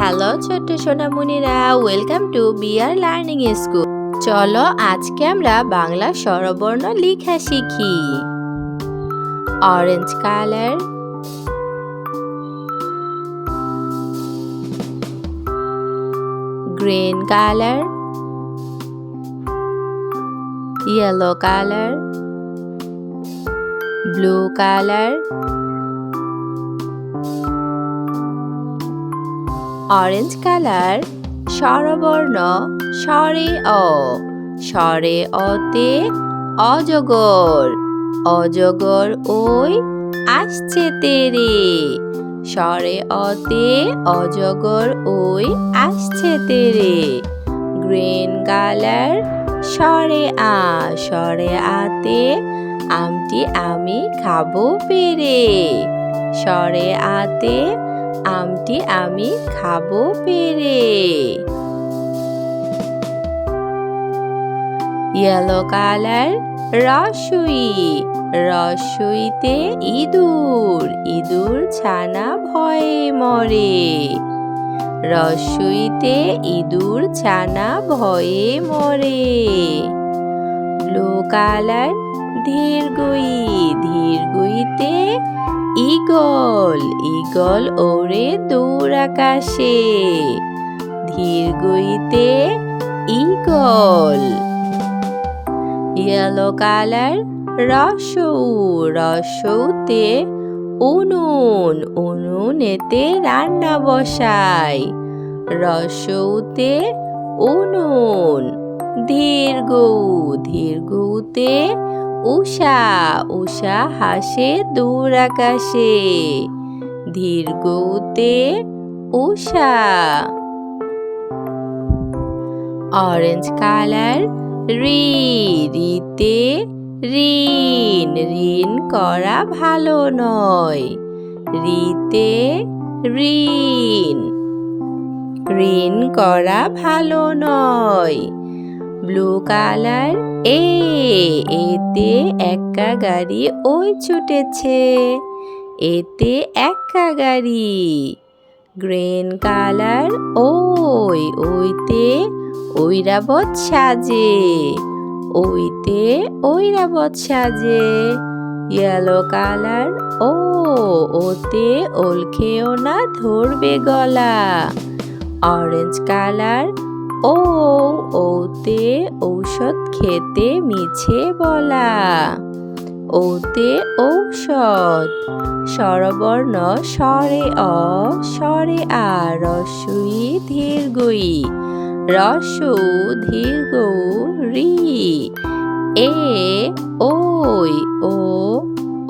Hello ছোট্ট সোনামণিরা, welcome to BR learning school. চলো আজকে আমরা বাংলা স্বরবর্ণ লেখা শিখি। Orange colour, green colour, yellow colour, blue colour, orange colour স্বরবর্ণ স্বরে অ, স্বরে অতে অজগর, অজগর ওই আসছে তেরে, স্বরে অতে অজগর ওই আসছে তেরে। গ্রিন কালার স্বরে আ, স্বরে আতে আমটি আমি খাবো পেরে, স্বরে আতে আমটি আমি খাবো পেরে। ইয়েলো কালার রসুই, রসুইতে ইঁদুর, ইঁদুর ছানা ভয়ে মরে, রসুইতে ইঁদুর ছানা ভয়ে মরে। ব্লু কালার ধীরগুই, ধীরগুইতে ঈগল, ঈগল ওড়ে দূর আকাশে, ধীরগুইতে ঈগল। ইয়েলো কালার রসৌ, রসৌতে উনুন, উনুনেতে রান্না বসাই, রসৌতে উনুন। ধীরগৌ, ধীরগৌতে উষা, উষা হাসে দূর আকাশে, ধীরগৌতে উষা। অরেঞ্জ কালার রি, রিতে ঋণ, ঋণ করা ভালো নয়, রিতে ঋণ, ঋণ করা ভালো নয়। ব্লু কালার এ, এতে একা গাড়ি ওই ছুটেছে, এতে একা গাড়ি। গ্রিন কালার ওই, ওইতে ঐরাবত সাজে, ওইতে ঐরাবত সাজে। ইয়েলো কালার ও, ওতে ওল খেও না ধরবে গলা। অরেঞ্জ কালার ও, ওতে ঔষধ খেতে মিছে বলা, ওতে ঔষধ। স্বরবর্ণ স্বরে অ, স্বরে আ, রস্বই ধীরগুই, রস্যৌ ধীরগৌ রি, এ ওই ও,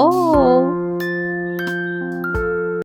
ও